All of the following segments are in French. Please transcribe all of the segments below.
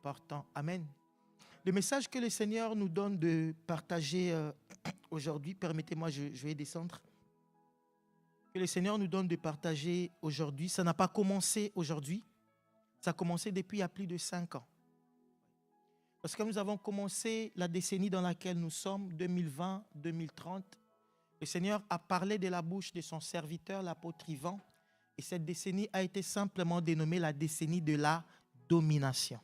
important. Amen. Le message que le Seigneur nous donne de partager aujourd'hui, permettez-moi, je vais descendre. Que le Seigneur nous donne de partager aujourd'hui, ça n'a pas commencé aujourd'hui, ça a commencé depuis il y a plus de 5 ans. Parce que nous avons commencé la décennie dans laquelle nous sommes, 2020-2030. Le Seigneur a parlé de la bouche de son serviteur, l'apôtre Yvan. Et cette décennie a été simplement dénommée la décennie de la domination.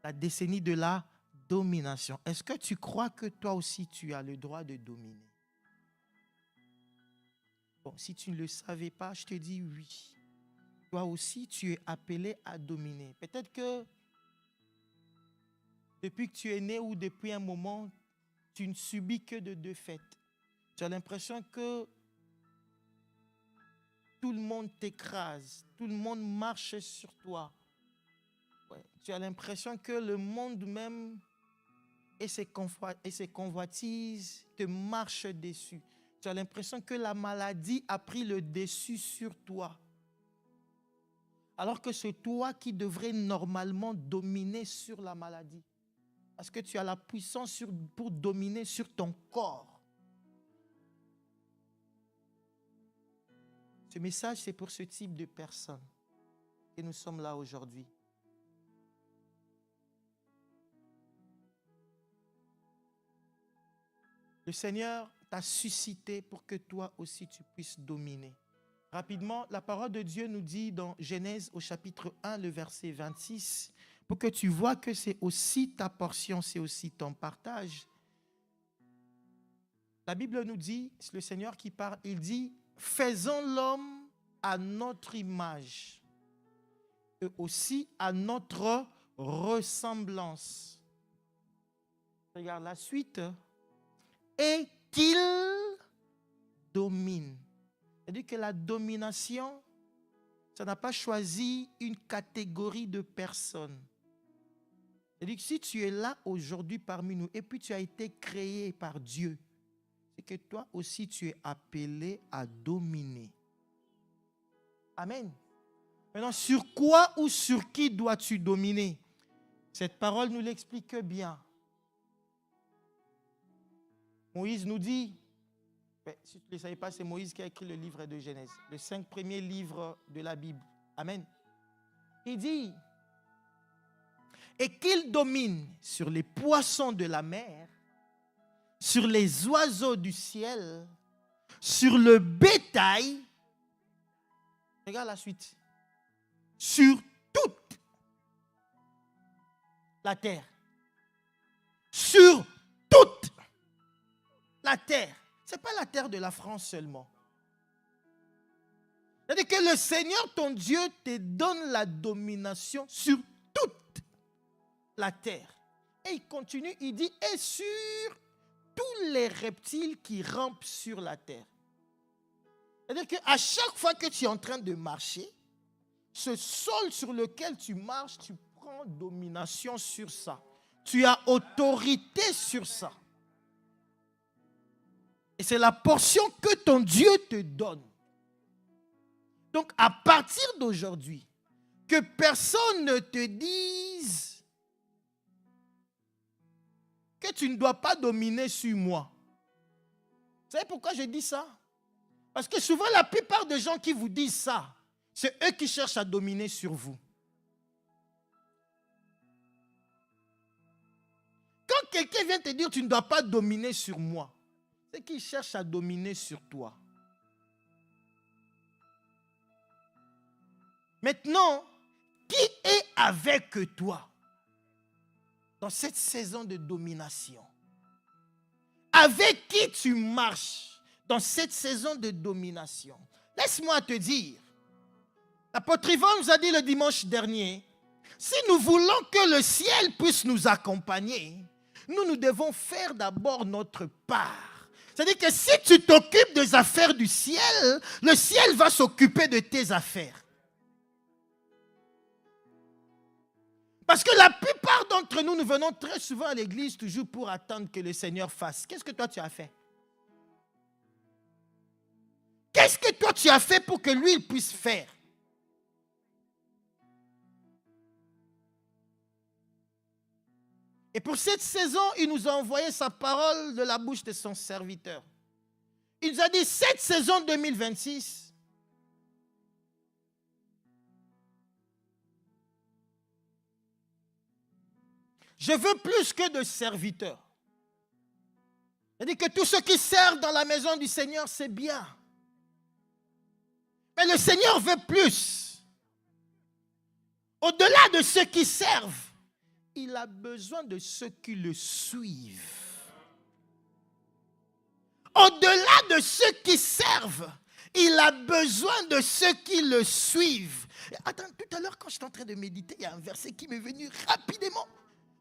La décennie de la domination. Est-ce que tu crois que toi aussi tu as le droit de dominer? Bon, si tu ne le savais pas, je te dis oui. Toi aussi tu es appelé à dominer. Peut-être que depuis que tu es né ou depuis un moment, tu ne subis que de défaites. Tu as l'impression que tout le monde t'écrase, tout le monde marche sur toi. Ouais. Tu as l'impression que le monde même et ses convoitises te marchent dessus. Tu as l'impression que la maladie a pris le dessus sur toi. Alors que c'est toi qui devrais normalement dominer sur la maladie. Parce que tu as la puissance pour dominer sur ton corps. Ce message, c'est pour ce type de personnes que nous sommes là aujourd'hui. Le Seigneur t'a suscité pour que toi aussi tu puisses dominer. Rapidement, la parole de Dieu nous dit dans Genèse au chapitre 1, le verset 26, pour que tu vois que c'est aussi ta portion, c'est aussi ton partage. La Bible nous dit, c'est le Seigneur qui parle, il dit, faisons l'homme à notre image et aussi à notre ressemblance. Regarde la suite. Et qu'il domine. C'est-à-dire que la domination, ça n'a pas choisi une catégorie de personnes. C'est-à-dire que si tu es là aujourd'hui parmi nous et puis tu as été créé par Dieu, c'est que toi aussi tu es appelé à dominer. Amen. Maintenant, sur quoi ou sur qui dois-tu dominer? Cette parole nous l'explique bien. Moïse nous dit, si tu ne le savais pas, c'est Moïse qui a écrit le livre de Genèse, les 5 premiers livres de la Bible. Amen. Il dit, et qu'il domine sur les poissons de la mer, sur les oiseaux du ciel, sur le bétail, regarde la suite, sur toute la terre, sur toute la terre. Ce n'est pas la terre de la France seulement. C'est-à-dire que le Seigneur, ton Dieu, te donne la domination sur toute la terre. Et il continue, il dit, et sur tous les reptiles qui rampent sur la terre. C'est-à-dire qu'à chaque fois que tu es en train de marcher, ce sol sur lequel tu marches, tu prends domination sur ça. Tu as autorité sur ça. Et c'est la portion que ton Dieu te donne. Donc, à partir d'aujourd'hui, que personne ne te dise que tu ne dois pas dominer sur moi. Vous savez pourquoi je dis ça? Parce que souvent, la plupart des gens qui vous disent ça, c'est eux qui cherchent à dominer sur vous. Quand quelqu'un vient te dire tu ne dois pas dominer sur moi, c'est qu'il cherche à dominer sur toi. Maintenant, qui est avec toi dans cette saison de domination? Avec qui tu marches dans cette saison de domination? Laisse-moi te dire, l'apôtre Yvan nous a dit le dimanche dernier, si nous voulons que le ciel puisse nous accompagner, nous devons faire d'abord notre part. C'est-à-dire que si tu t'occupes des affaires du ciel, le ciel va s'occuper de tes affaires. Parce que la plupart d'entre nous, nous venons très souvent à l'église toujours pour attendre que le Seigneur fasse. Qu'est-ce que toi tu as fait? Qu'est-ce que toi tu as fait pour que lui il puisse faire? Et pour cette saison, il nous a envoyé sa parole de la bouche de son serviteur. Il nous a dit, cette saison 2026, je veux plus que de serviteurs. C'est-à-dire que tous ceux qui servent dans la maison du Seigneur, c'est bien. Mais le Seigneur veut plus. Au-delà de ceux qui servent, il a besoin de ceux qui le suivent. Au-delà de ceux qui servent, il a besoin de ceux qui le suivent. Attends, tout à l'heure, quand j'étais en train de méditer, il y a un verset qui m'est venu rapidement.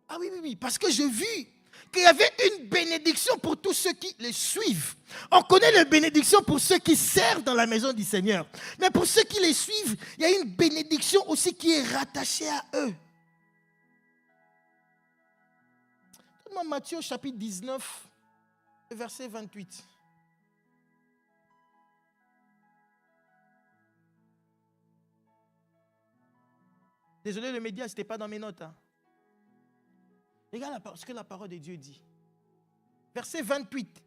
Ah oui, parce que j'ai vu qu'il y avait une bénédiction pour tous ceux qui les suivent. On connaît la bénédiction pour ceux qui servent dans la maison du Seigneur. Mais pour ceux qui les suivent, il y a une bénédiction aussi qui est rattachée à eux. Donne-moi Matthieu chapitre 19, verset 28. Désolé, le média, ce n'était pas dans mes notes. Regarde ce que la parole de Dieu dit. Verset 28.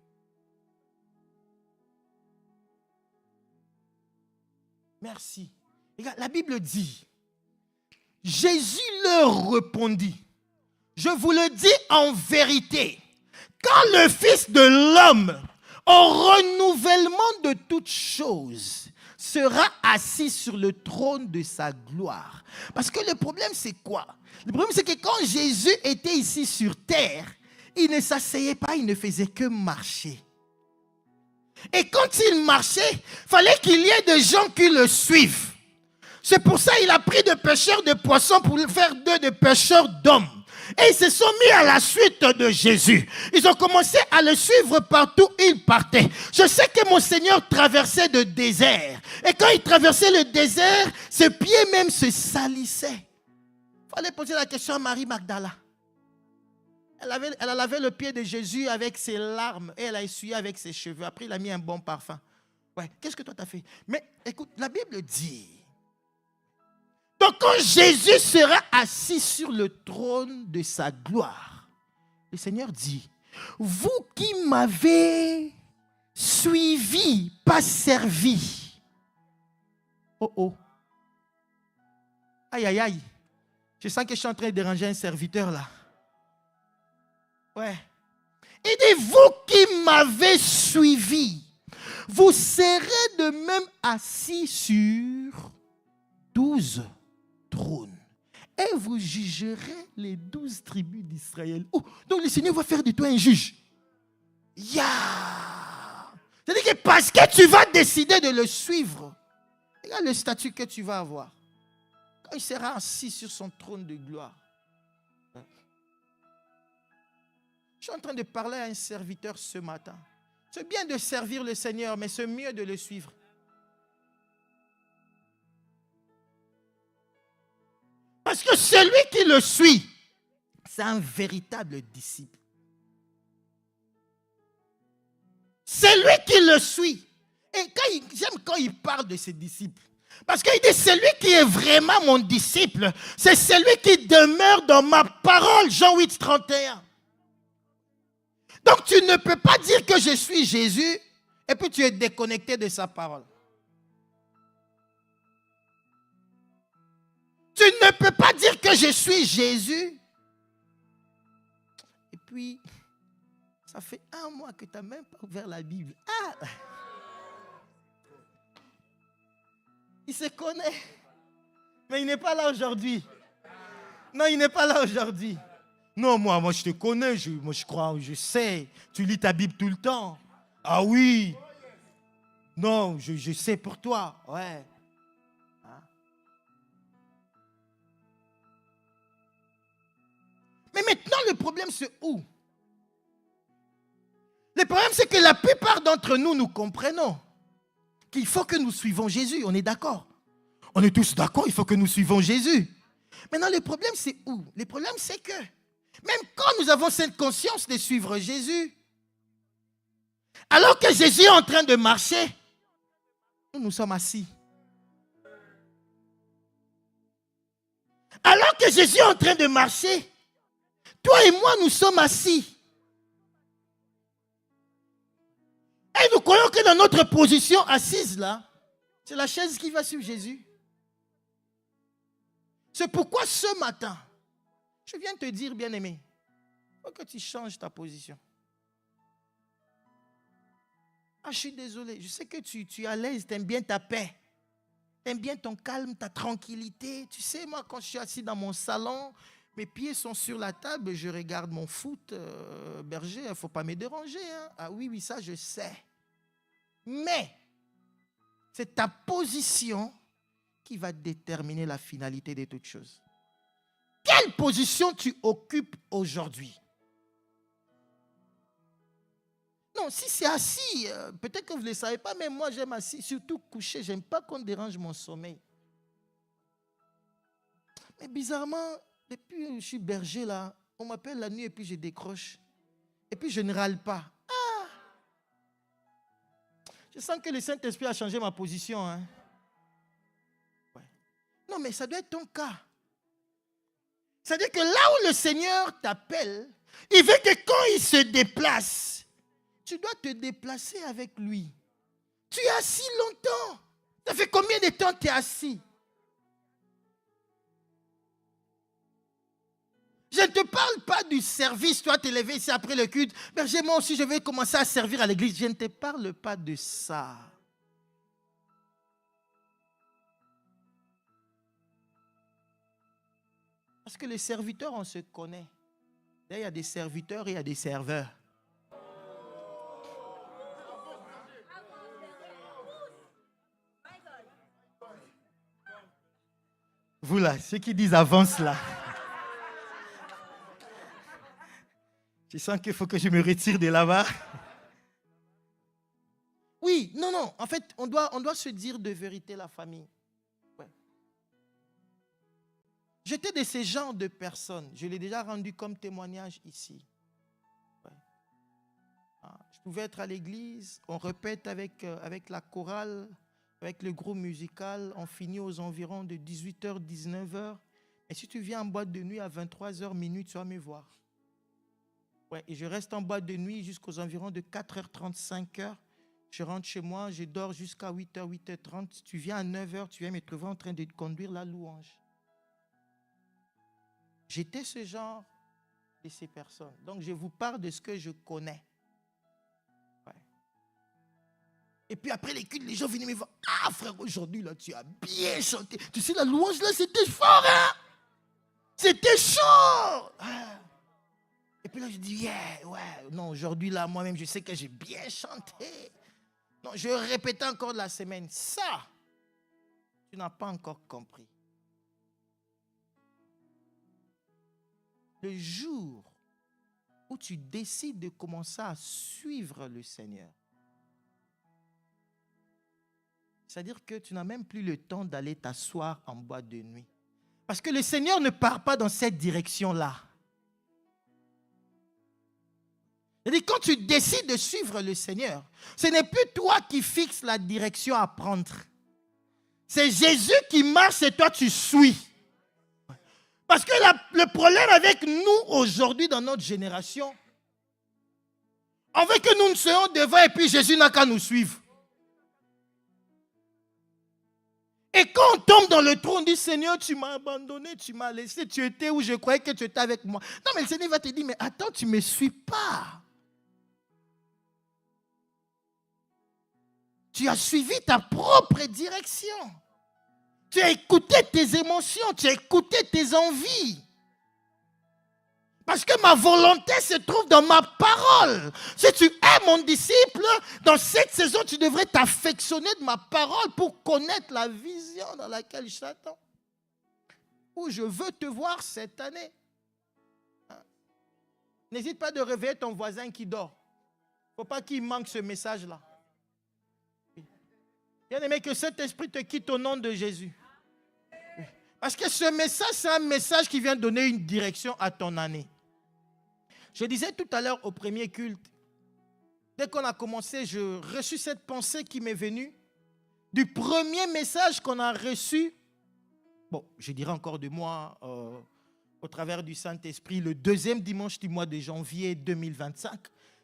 Merci. Regarde, la Bible dit, Jésus leur répondit, je vous le dis en vérité, quand le Fils de l'homme, au renouvellement de toutes choses, sera assis sur le trône de sa gloire. Parce que le problème, c'est quoi? Le problème, c'est que quand Jésus était ici sur terre, il ne s'asseyait pas, il ne faisait que marcher. Et quand il marchait, il fallait qu'il y ait des gens qui le suivent. C'est pour ça qu'il a pris de pêcheurs de poissons pour faire d'eux des pêcheurs d'hommes. Et ils se sont mis à la suite de Jésus. Ils ont commencé à le suivre partout où il partait. Je sais que mon Seigneur traversait le désert. Et quand il traversait le désert, ses pieds même se salissaient. Il fallait poser la question à Marie Magdala. Elle a lavé le pied de Jésus avec ses larmes et elle a essuyé avec ses cheveux. Après, il a mis un bon parfum. Ouais, qu'est-ce que toi t'as fait? Mais écoute, la Bible dit... Donc quand Jésus sera assis sur le trône de sa gloire, le Seigneur dit, vous qui m'avez suivi, pas servi. Oh. Aïe. Je sens que je suis en train de déranger un serviteur là. Ouais. Il dit, vous qui m'avez suivi, vous serez de même assis sur 12 trône. Et vous jugerez les 12 tribus d'Israël. Oh, donc le Seigneur va faire de toi un juge. C'est-à-dire que parce que tu vas décider de le suivre, regarde le statut que tu vas avoir. Quand il sera assis sur son trône de gloire. Je suis en train de parler à un serviteur ce matin. C'est bien de servir le Seigneur, mais c'est mieux de le suivre. Parce que celui qui le suit, c'est un véritable disciple. C'est lui qui le suit. Et j'aime quand il parle de ses disciples. Parce qu'il dit, celui qui est vraiment mon disciple, c'est celui qui demeure dans ma parole. Jean 8, 31. Donc tu ne peux pas dire que je suis Jésus et puis tu es déconnecté de sa parole. Tu ne peux pas dire que je suis Jésus. Et puis, ça fait 1 mois que tu n'as même pas ouvert la Bible. Ah! Il se connaît. Mais il n'est pas là aujourd'hui. Non, il n'est pas là aujourd'hui. Non, moi je te connais. Moi je crois, je sais. Tu lis ta Bible tout le temps. Ah oui. Non, je sais pour toi. Ouais. Mais maintenant, le problème, c'est où? Le problème, c'est que la plupart d'entre nous, nous comprenons qu'il faut que nous suivons Jésus. On est d'accord? On est tous d'accord, il faut que nous suivons Jésus. Maintenant, le problème, c'est où? Le problème, c'est que même quand nous avons cette conscience de suivre Jésus, alors que Jésus est en train de marcher, nous sommes assis. Alors que Jésus est en train de marcher, Toi et moi, nous sommes assis. Et nous croyons que dans notre position assise là, c'est la chaise qui va suivre Jésus. C'est pourquoi ce matin, je viens te dire, bien-aimé, il faut que tu changes ta position. Ah, je suis désolé, je sais que tu es à l'aise, tu aimes bien ta paix. Tu aimes bien ton calme, ta tranquillité. Tu sais, moi, quand je suis assis dans mon salon, mes pieds sont sur la table, je regarde mon foot, berger, il ne faut pas me déranger. Hein. Ah oui, ça, je sais. Mais, c'est ta position qui va déterminer la finalité de toutes choses. Quelle position tu occupes aujourd'hui? Non, si c'est assis, peut-être que vous ne le savez pas, mais moi j'aime assis, surtout couché. Je n'aime pas qu'on dérange mon sommeil. Mais bizarrement, depuis que je suis berger là, on m'appelle la nuit et puis je décroche. Et puis je ne râle pas. Ah! Je sens que le Saint-Esprit a changé ma position. Hein? Ouais. Non, mais ça doit être ton cas. C'est-à-dire que là où le Seigneur t'appelle, il veut que quand il se déplace, tu dois te déplacer avec lui. Tu es assis longtemps. Ça fait combien de temps tu es assis? Je ne te parle pas du service, toi te lever ici après le culte. Berger, moi aussi je vais commencer à servir à l'église. Je ne te parle pas de ça. Parce que les serviteurs, on se connaît. Là, il y a des serviteurs et il y a des serveurs. Vous là, ceux qui disent avance là. Je sens qu'il faut que je me retire de là-bas. Oui, non. En fait, on doit se dire de vérité la famille. Ouais. J'étais de ces genres de personnes. Je l'ai déjà rendu comme témoignage ici. Ouais. Je pouvais être à l'église, on répète avec la chorale, avec le groupe musical, on finit aux environs de 18h, 19h. Et si tu viens en boîte de nuit à 23h minuit, tu vas me voir. Ouais, et je reste en boîte de nuit jusqu'aux environs de 4h30, 5h. Je rentre chez moi, je dors jusqu'à 8h, 8h30. Tu viens à 9h, tu viens me trouver en train de conduire la louange. J'étais ce genre de ces personnes. Donc, je vous parle de ce que je connais. Ouais. Et puis après les cultes, les gens venaient me voir. Ah frère, aujourd'hui, là, tu as bien chanté. Tu sais, la louange, là, c'était fort, hein? C'était chaud. Ah. Et puis là, je dis, yeah, ouais. Non, aujourd'hui, là, moi-même, je sais que j'ai bien chanté. Non, je répétais encore la semaine. Ça, tu n'as pas encore compris. Le jour où tu décides de commencer à suivre le Seigneur, c'est-à-dire que tu n'as même plus le temps d'aller t'asseoir en boîte de nuit. Parce que le Seigneur ne part pas dans cette direction-là. C'est-à-dire quand tu décides de suivre le Seigneur, ce n'est plus toi qui fixes la direction à prendre. C'est Jésus qui marche et toi tu suis. Parce que le problème avec nous aujourd'hui dans notre génération, on veut que nous ne soyons devant et puis Jésus n'a qu'à nous suivre. Et quand on tombe dans le trou, on dit Seigneur, tu m'as abandonné, tu m'as laissé, tu étais où je croyais que tu étais avec moi. Non, mais le Seigneur va te dire, mais attends, tu ne me suis pas. Tu as suivi ta propre direction. Tu as écouté tes émotions, tu as écouté tes envies. Parce que ma volonté se trouve dans ma parole. Si tu es mon disciple, dans cette saison, tu devrais t'affectionner de ma parole pour connaître la vision dans laquelle je t'attends. Où je veux te voir cette année. N'hésite pas de réveiller ton voisin qui dort. Il ne faut pas qu'il manque ce message-là. Bien aimé, que cet esprit te quitte au nom de Jésus. Parce que ce message, c'est un message qui vient donner une direction à ton année. Je disais tout à l'heure au premier culte, dès qu'on a commencé, je reçus cette pensée qui m'est venue du premier message qu'on a reçu. Bon, je dirais encore de moi, au travers du Saint-Esprit, le deuxième dimanche du mois de janvier 2025.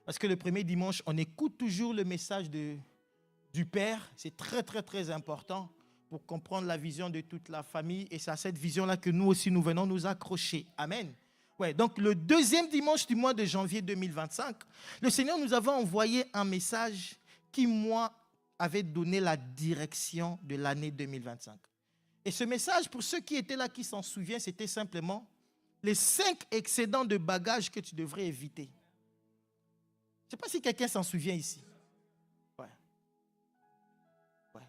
Parce que le premier dimanche, on écoute toujours le message du Père. C'est très, très, très important pour comprendre la vision de toute la famille. Et c'est à cette vision-là que nous aussi, nous venons nous accrocher. Amen. Ouais, donc, le deuxième dimanche du mois de janvier 2025, le Seigneur nous avait envoyé un message qui, moi, avait donné la direction de l'année 2025. Et ce message, pour ceux qui étaient là, qui s'en souviennent, c'était simplement les 5 excédents de bagages que tu devrais éviter. Je ne sais pas si quelqu'un s'en souvient ici. Ouais. Ouais.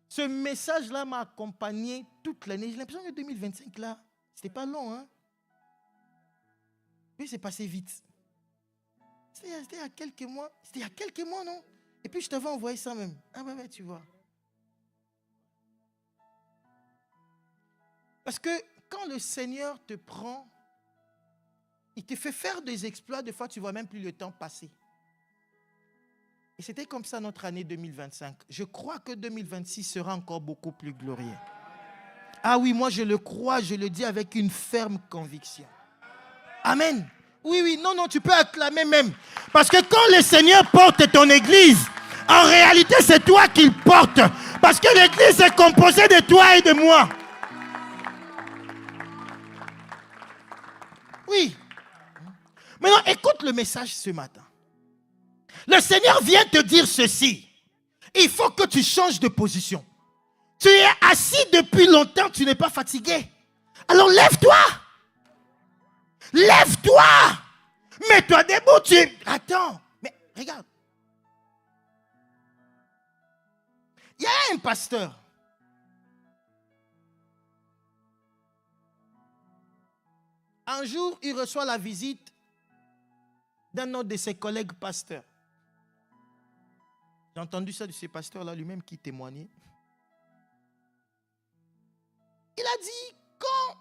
Ce message-là m'a accompagné toute l'année. J'ai l'impression que 2025, là, c'était pas long, hein? Oui, c'est passé vite. C'était il y a quelques mois. C'était il y a quelques mois, non? Et puis, je t'avais envoyé ça même. Ah ouais, tu vois. Parce que quand le Seigneur te prend, il te fait faire des exploits, des fois tu ne vois même plus le temps passer. Et c'était comme ça notre année 2025. Je crois que 2026 sera encore beaucoup plus glorieux. Ah oui, moi je le crois, je le dis avec une ferme conviction. Amen. Oui, non, tu peux acclamer même. Parce que quand le Seigneur porte ton église, en réalité c'est toi qu'il porte. Parce que l'église est composée de toi et de moi. Oui. Maintenant, écoute le message ce matin. Le Seigneur vient te dire ceci. Il faut que tu changes de position. Tu es assis depuis longtemps, tu n'es pas fatigué. Alors lève-toi. Lève-toi. Mets-toi debout. Attends, mais regarde. Il y a un pasteur. Un jour, il reçoit la visite d'un autre de ses collègues pasteurs. J'ai entendu ça de ce pasteur-là lui-même qui témoignait. Il a dit, quand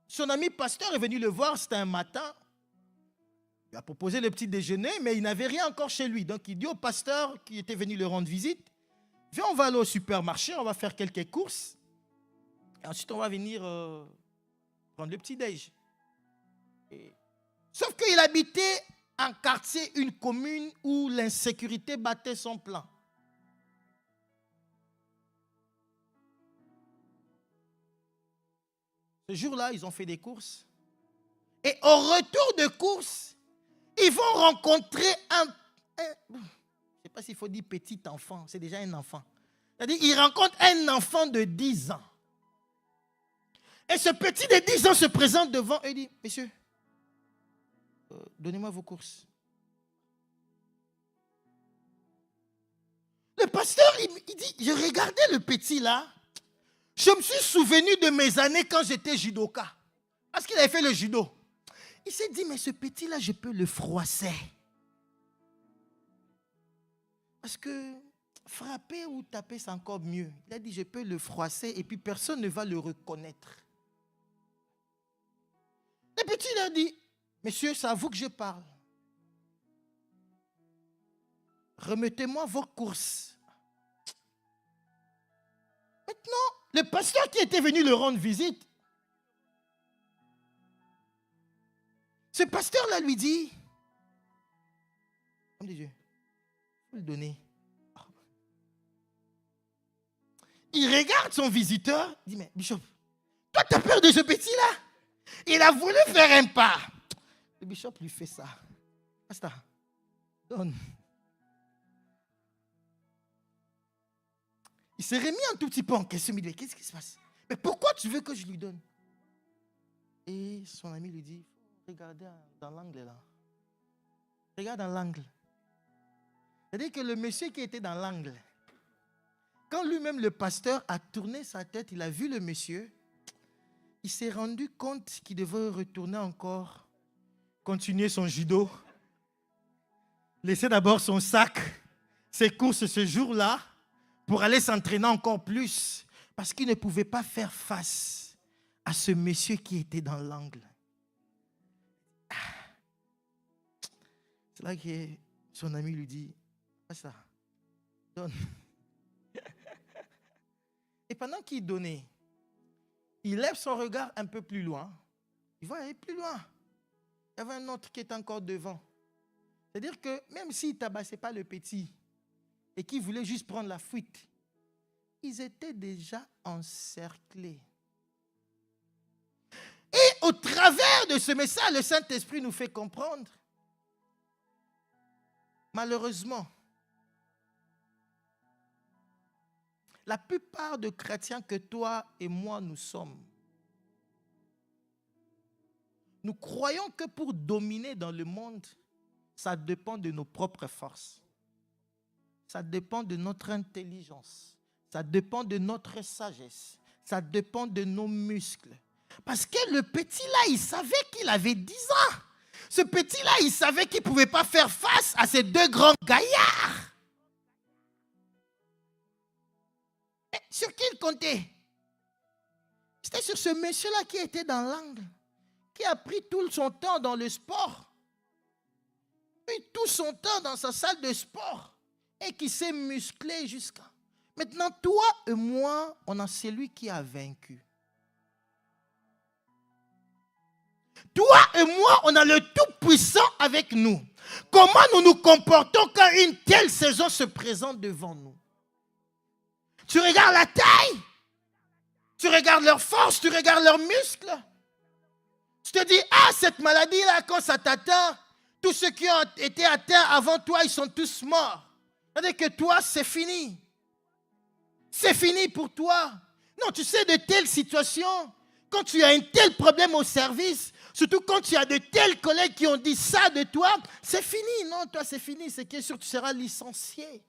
son ami pasteur est venu le voir, c'était un matin, il a proposé le petit déjeuner, mais il n'avait rien encore chez lui. Donc il dit au pasteur qui était venu le rendre visite, viens, on va aller au supermarché, on va faire quelques courses. Et ensuite, on va venir prendre le petit déj. Sauf qu'il habitait un quartier, une commune où l'insécurité battait son plein. Ce jour-là, ils ont fait des courses. Et au retour de courses, ils vont rencontrer je ne sais pas s'il faut dire petit enfant, c'est déjà un enfant. C'est-à-dire, ils rencontrent un enfant de 10 ans. Et ce petit de 10 ans se présente devant eux et dit, monsieur, donnez-moi vos courses. Le pasteur, il dit, je regardais le petit là, je me suis souvenu de mes années quand j'étais judoka. Parce qu'il avait fait le judo. Il s'est dit, mais ce petit là, je peux le froisser. Parce que frapper ou taper, c'est encore mieux. Il a dit, je peux le froisser et puis personne ne va le reconnaître. Le petit il a dit, monsieur, c'est à vous que je parle. Remettez-moi vos courses. Maintenant, le pasteur qui était venu le rendre visite, ce pasteur-là lui dit, homme de Dieu, il faut le donner. Il regarde son visiteur, il dit, mais Bishop, toi tu as peur de ce petit-là? Il a voulu faire un pas. Le Bishop lui fait ça. Basta, donne. Il s'est remis un tout petit peu en question. Il dit, qu'est-ce qui se passe? Mais pourquoi tu veux que je lui donne? Et son ami lui dit, regardez dans l'angle là. Regarde dans l'angle. C'est-à-dire que le monsieur qui était dans l'angle, quand lui-même le pasteur a tourné sa tête, il a vu le monsieur, il s'est rendu compte qu'il devait retourner encore, continuer son judo, laisser d'abord son sac, ses courses ce jour-là, pour aller s'entraîner encore plus, parce qu'il ne pouvait pas faire face à ce monsieur qui était dans l'angle. C'est là que son ami lui dit, pas ça, donne. Et pendant qu'il donnait, il lève son regard un peu plus loin il va aller plus loin. Il y avait un autre qui est encore devant. C'est-à-dire que même s'ils ne tabassaient pas le petit et qu'ils voulaient juste prendre la fuite, ils étaient déjà encerclés. Et au travers de ce message, le Saint-Esprit nous fait comprendre, malheureusement, la plupart de chrétiens que toi et moi nous sommes, nous croyons que pour dominer dans le monde, ça dépend de nos propres forces. Ça dépend de notre intelligence. Ça dépend de notre sagesse. Ça dépend de nos muscles. Parce que le petit-là, il savait qu'il avait 10 ans. Ce petit-là, il savait qu'il ne pouvait pas faire face à ces deux grands gaillards. Et sur qui il comptait? C'était sur ce monsieur-là qui était dans l'angle, qui a pris tout son temps dans le sport, pris tout son temps dans sa salle de sport et qui s'est musclé jusqu'à... Maintenant, toi et moi, on a celui qui a vaincu. Toi et moi, on a le Tout-Puissant avec nous. Comment nous nous comportons quand une telle saison se présente devant nous? Tu regardes la taille, tu regardes leur force, tu regardes leurs muscles. Tu te dis, ah, cette maladie-là, quand ça t'atteint, tous ceux qui ont été atteints avant toi, ils sont tous morts. C'est-à-dire que toi, c'est fini. C'est fini pour toi. Non, tu sais, de telles situations, quand tu as un tel problème au service, surtout quand tu as de tels collègues qui ont dit ça de toi, c'est fini. Non, toi, c'est fini. C'est que sûr, tu seras licencié.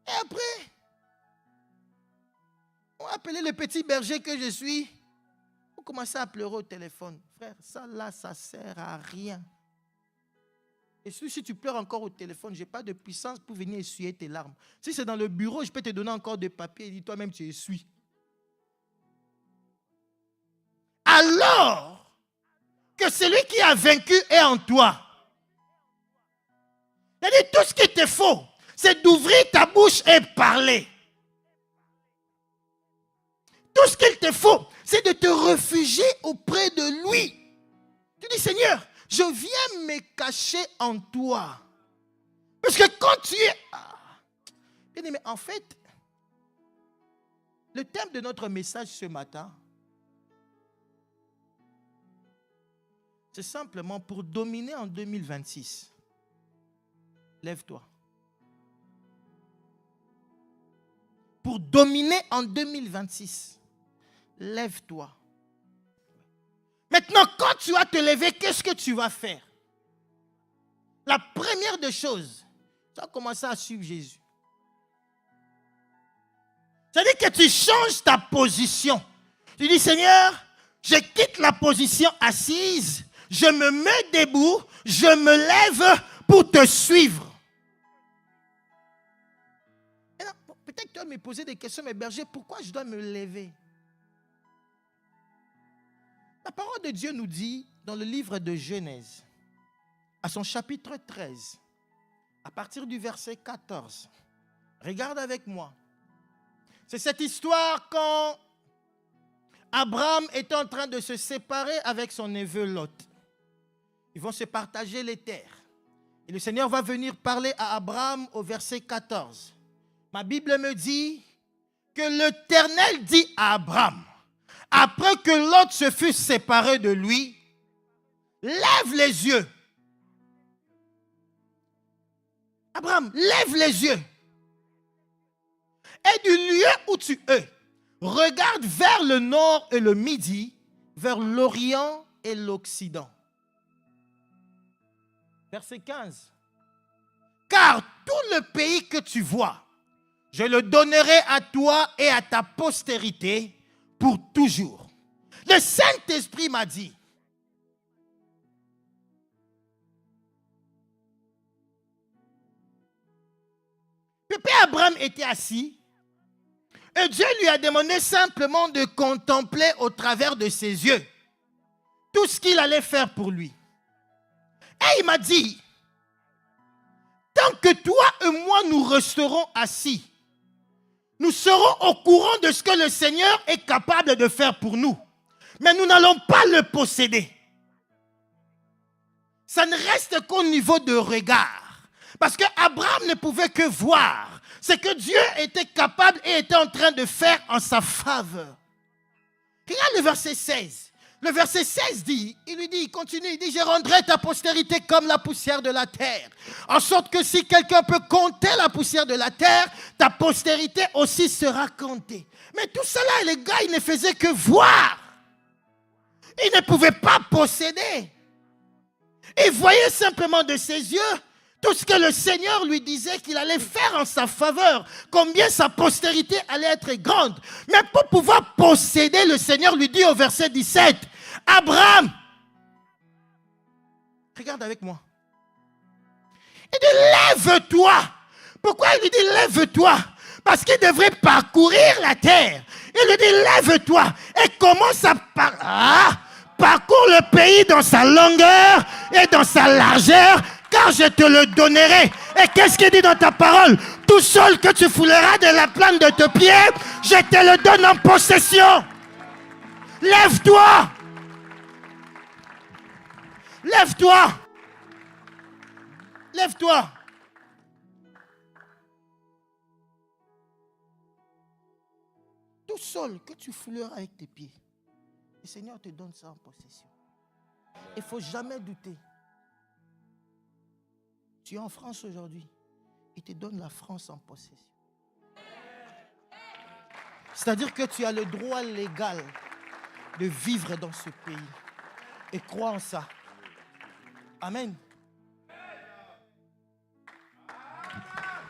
Et après, on va appeler le petit berger que je suis. On commence à pleurer au téléphone. Frère, ça là, ça ne sert à rien. Et si tu pleures encore au téléphone, je n'ai pas de puissance pour venir essuyer tes larmes. Si c'est dans le bureau, je peux te donner encore des papiers et dis toi-même tu essuies. Alors que celui qui a vaincu est en toi. C'est-à-dire tout ce qui te faut, c'est d'ouvrir ta bouche et parler. Tout ce qu'il te faut, c'est de te réfugier auprès de lui. Tu dis, Seigneur, je viens me cacher en toi. Parce que quand tu es... Bien aimé, en fait, le thème de notre message ce matin, c'est simplement pour dominer en 2026. Lève-toi. Pour dominer en 2026, lève-toi. Maintenant, quand tu vas te lever, qu'est-ce que tu vas faire? La première des choses, tu vas commencer à suivre Jésus. C'est-à-dire que tu changes ta position. Tu dis, Seigneur, je quitte la position assise, je me mets debout, je me lève pour te suivre. Peut-être que tu vas me poser des questions, mais berger, pourquoi je dois me lever? La parole de Dieu nous dit dans le livre de Genèse, à son chapitre 13, à partir du verset 14. Regarde avec moi. C'est cette histoire quand Abraham est en train de se séparer avec son neveu Lot. Ils vont se partager les terres. Et le Seigneur va venir parler à Abraham au verset 14. Ma Bible me dit que l'Éternel dit à Abraham, après que Lot se fut séparé de lui, lève les yeux. Abraham, lève les yeux. Et du lieu où tu es, regarde vers le nord et le midi, vers l'Orient et l'Occident. Verset 15. Car tout le pays que tu vois, je le donnerai à toi et à ta postérité pour toujours. Le Saint-Esprit m'a dit, Pépé Abraham était assis et Dieu lui a demandé simplement de contempler au travers de ses yeux tout ce qu'il allait faire pour lui. Et il m'a dit, tant que toi et moi nous resterons assis, nous serons au courant de ce que le Seigneur est capable de faire pour nous. Mais nous n'allons pas le posséder. Ça ne reste qu'au niveau de regard. Parce qu'Abraham ne pouvait que voir ce que Dieu était capable et était en train de faire en sa faveur. Regarde le verset 16. Le verset 16 dit, il continue, il dit, je rendrai ta postérité comme la poussière de la terre. En sorte que si quelqu'un peut compter la poussière de la terre, ta postérité aussi sera comptée. Mais tout cela, les gars, ils ne faisaient que voir. Ils ne pouvaient pas posséder. Ils voyaient simplement de ses yeux tout ce que le Seigneur lui disait qu'il allait faire en sa faveur, combien sa postérité allait être grande. Mais pour pouvoir posséder, le Seigneur lui dit au verset 17, Abraham, regarde avec moi. Il dit, lève-toi. Pourquoi il lui dit, lève-toi? Parce qu'il devrait parcourir la terre. Il lui dit, lève-toi et commence à parcours le pays dans sa longueur et dans sa largeur, car je te le donnerai. Et qu'est-ce qu'il dit dans ta parole? Tout seul que tu fouleras de la plante de tes pieds, je te le donne en possession. Lève-toi. Lève-toi. Lève-toi. Tout seul que tu fouleras avec tes pieds, le Seigneur te donne ça en possession. Il ne faut jamais douter. Tu es en France aujourd'hui. Il te donne la France en possession. C'est-à-dire que tu as le droit légal de vivre dans ce pays. Et crois en ça. Amen.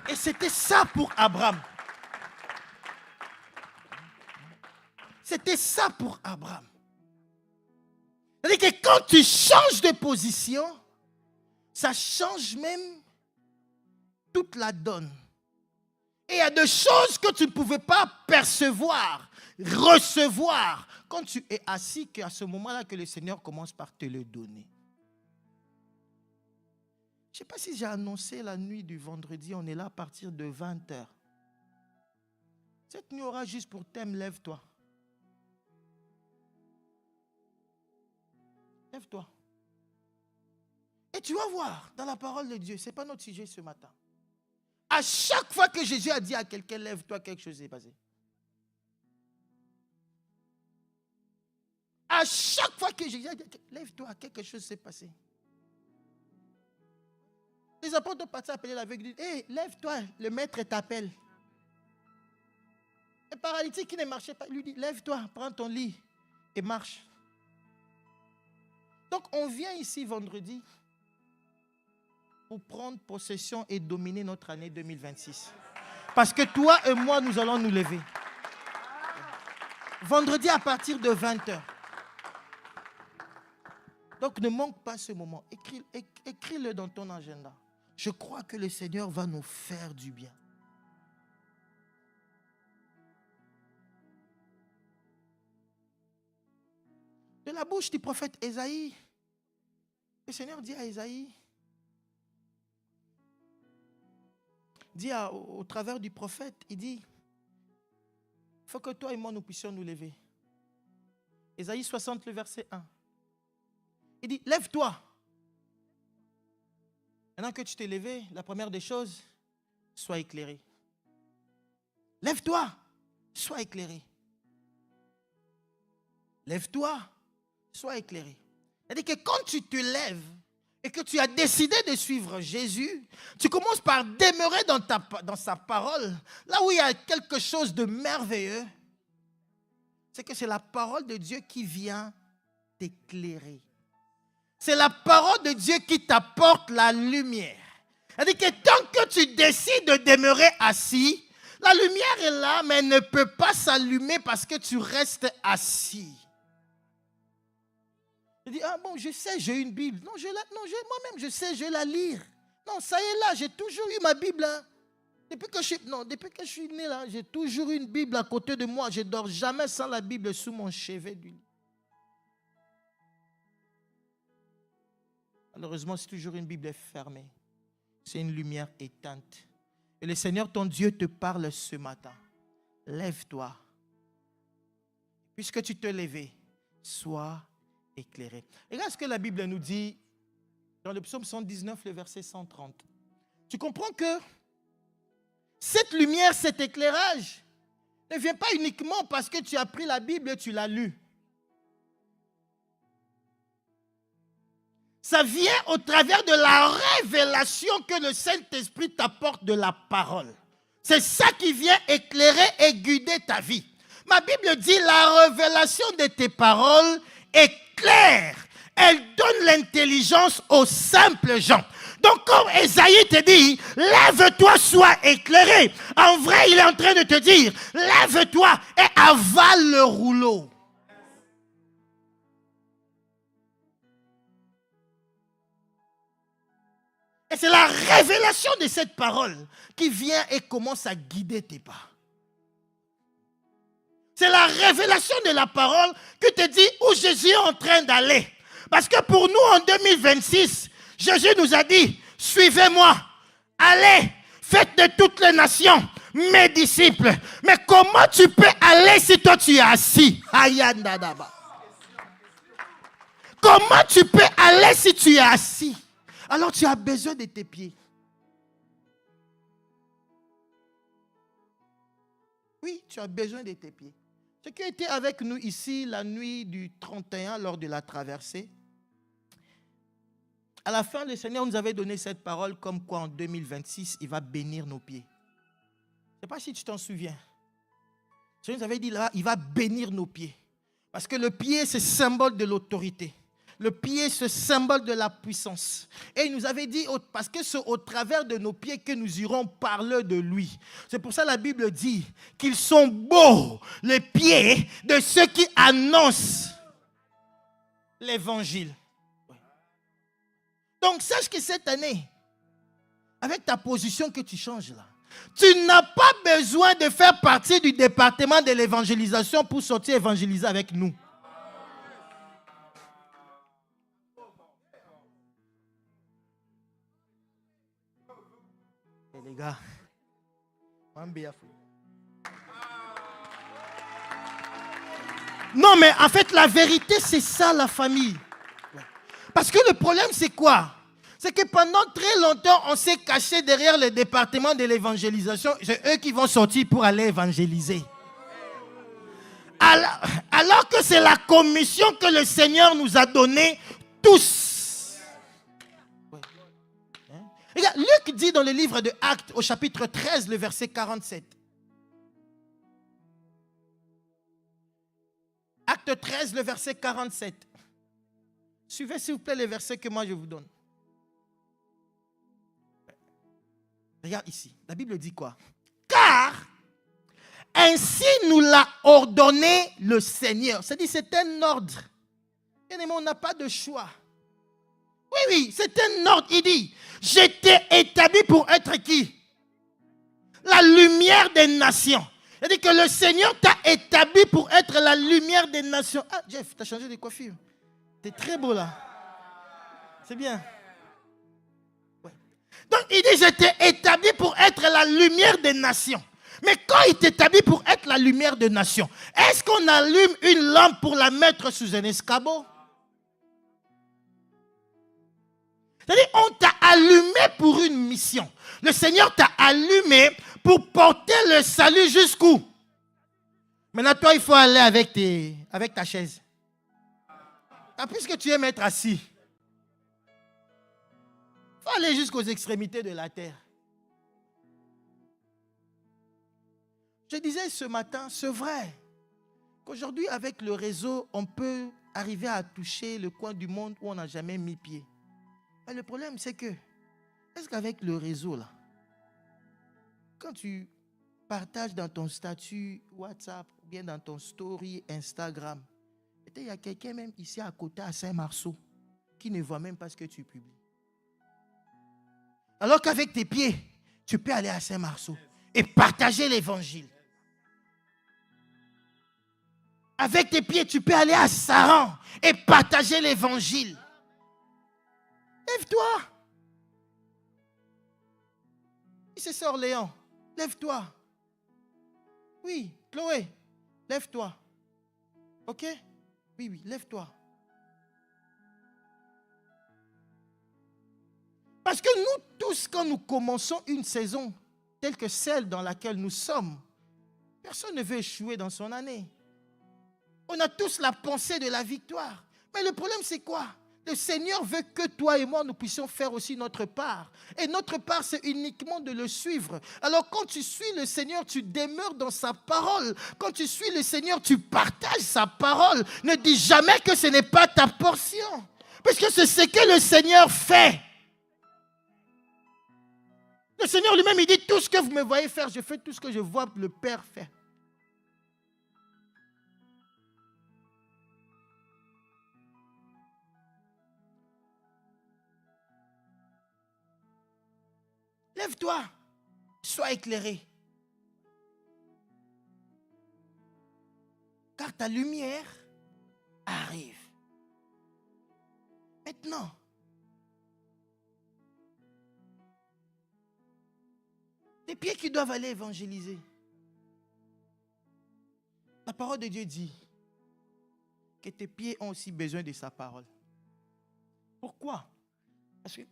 Et c'était ça pour Abraham. C'était ça pour Abraham. C'est-à-dire que quand tu changes de position, ça change même toute la donne. Et il y a des choses que tu ne pouvais pas percevoir, recevoir, quand tu es assis, qu'à ce moment-là que le Seigneur commence par te le donner. Je ne sais pas si j'ai annoncé la nuit du vendredi, on est là à partir de 20h. Cette nuit aura juste pour thème, lève-toi. Lève-toi. Et tu vas voir, dans la parole de Dieu, ce n'est pas notre sujet ce matin. À chaque fois que Jésus a dit à quelqu'un, lève-toi, quelque chose s'est passé. À chaque fois que Jésus a dit, lève-toi, quelque chose s'est passé. Les apôtres ont parti appeler l'aveugle, ils disent, hé, lève-toi, le maître t'appelle. Le paralytique qui ne marchait pas, il lui dit, lève-toi, prends ton lit et marche. Donc on vient ici vendredi pour prendre possession et dominer notre année 2026. Parce que toi et moi, nous allons nous lever. Vendredi à partir de 20h. Donc ne manque pas ce moment. Écris-le dans ton agenda. Je crois que le Seigneur va nous faire du bien. De la bouche du prophète Ésaïe, le Seigneur dit à Ésaïe, dit au travers du prophète, il dit, il faut que toi et moi nous puissions nous lever. Ésaïe 60, le verset 1. Il dit, lève-toi. Maintenant que tu t'es levé, la première des choses, sois éclairé. Lève-toi, sois éclairé. Lève-toi, sois éclairé. C'est-à-dire que quand tu te lèves et que tu as décidé de suivre Jésus, tu commences par demeurer dans sa parole. Là où il y a quelque chose de merveilleux, c'est que c'est la parole de Dieu qui vient t'éclairer. C'est la parole de Dieu qui t'apporte la lumière. C'est-à-dire que tant que tu décides de demeurer assis, la lumière est là, mais elle ne peut pas s'allumer parce que tu restes assis. Je dis, ah bon, je sais, j'ai une Bible. Non, moi-même, je sais, je vais la lire. Non, ça y est là, j'ai toujours eu ma Bible. Hein. Depuis que je suis né là, j'ai toujours eu une Bible à côté de moi. Je ne dors jamais sans la Bible sous mon chevet du lit. Malheureusement, c'est toujours une Bible fermée. C'est une lumière éteinte. Et le Seigneur, ton Dieu, te parle ce matin. lève-toi. Puisque tu te levais, sois éclairé. Regarde ce que la Bible nous dit dans le psaume 119, le verset 130. Tu comprends que cette lumière, cet éclairage ne vient pas uniquement parce que tu as pris la Bible et tu l'as lue. Ça vient au travers de la révélation que le Saint-Esprit t'apporte de la parole. C'est ça qui vient éclairer et guider ta vie. Ma Bible dit la révélation de tes paroles est claire. Elle donne l'intelligence aux simples gens. Donc comme Esaïe te dit, lève-toi, sois éclairé. En vrai, il est en train de te dire, lève-toi et avale le rouleau. Et c'est la révélation de cette parole qui vient et commence à guider tes pas. C'est la révélation de la parole qui te dit où Jésus est en train d'aller. Parce que pour nous, en 2026, Jésus nous a dit, suivez-moi, allez, faites de toutes les nations mes disciples. Mais comment tu peux aller si toi tu es assis? Comment tu peux aller si tu es assis? Alors tu as besoin de tes pieds. Oui, tu as besoin de tes pieds. Ceux qui étaient avec nous ici la nuit du 31 lors de la traversée, à la fin, le Seigneur nous avait donné cette parole comme quoi en 2026, il va bénir nos pieds. Je ne sais pas si tu t'en souviens. Le Seigneur nous avait dit là, il va bénir nos pieds. Parce que le pied, c'est symbole de l'autorité. Le pied, c'est symbole de la puissance. Et il nous avait dit, parce que c'est au travers de nos pieds que nous irons parler de lui. C'est pour ça que la Bible dit qu'ils sont beaux, les pieds de ceux qui annoncent l'évangile. Donc, sache que cette année, avec ta position que tu changes là, tu n'as pas besoin de faire partie du département de l'évangélisation pour sortir évangéliser avec nous. Et les gars, non, mais en fait, la vérité, c'est ça, la famille. Parce que le problème, c'est quoi? C'est que pendant très longtemps, on s'est caché derrière le département de l'évangélisation. C'est eux qui vont sortir pour aller évangéliser. Alors que c'est la commission que le Seigneur nous a donnée tous. Regarde, Luc dit dans le livre de Actes, au chapitre 13, le verset 47. Acte 13, le verset 47. Suivez s'il vous plaît les versets que moi je vous donne. Regarde ici, la Bible dit quoi? Car ainsi nous l'a ordonné le Seigneur. C'est-à-dire c'est un ordre. Bien-aimé, on n'a pas de choix. Oui, c'est un ordre. Il dit, j'étais établi pour être qui? La lumière des nations. C'est-à-dire que le Seigneur t'a établi pour être la lumière des nations. Ah, Jeff, tu as changé de coiffure. T'es très beau là. C'est bien. Ouais. Donc il dit, j'étais établi pour être la lumière des nations. Mais quand il t'établit pour être la lumière des nations, est-ce qu'on allume une lampe pour la mettre sous un escabeau? C'est-à-dire, on t'a allumé pour une mission. Le Seigneur t'a allumé pour porter le salut jusqu'où? Maintenant, toi, il faut aller avec ta chaise. Puisque tu aimes être assis, il faut aller jusqu'aux extrémités de la terre. Je disais ce matin, c'est vrai qu'aujourd'hui, avec le réseau, on peut arriver à toucher le coin du monde où on n'a jamais mis pied. Mais le problème, c'est que, est-ce qu'avec le réseau, là, quand tu partages dans ton statut WhatsApp, ou bien dans ton story Instagram, il y a quelqu'un même ici à côté à Saint-Marceau qui ne voit même pas ce que tu publies. Alors qu'avec tes pieds, tu peux aller à Saint-Marceau et partager l'évangile. Avec tes pieds, tu peux aller à Saran et partager l'évangile. Lève-toi. C'est Sœur Léon. Lève-toi. Oui, Chloé, lève-toi. OK? Oui, lève-toi. Parce que nous tous, quand nous commençons une saison telle que celle dans laquelle nous sommes, personne ne veut échouer dans son année. On a tous la pensée de la victoire. Mais le problème, c'est quoi? Le Seigneur veut que toi et moi, nous puissions faire aussi notre part. Et notre part, c'est uniquement de le suivre. Alors, quand tu suis le Seigneur, tu demeures dans sa parole. Quand tu suis le Seigneur, tu partages sa parole. Ne dis jamais que ce n'est pas ta portion. Parce que c'est ce que le Seigneur fait. Le Seigneur lui-même, il dit, tout ce que vous me voyez faire, je fais tout ce que je vois le Père faire. Lève-toi, sois éclairé. Car ta lumière arrive. Maintenant, les pieds qui doivent aller évangéliser. La parole de Dieu dit que tes pieds ont aussi besoin de sa parole. Pourquoi? Parce que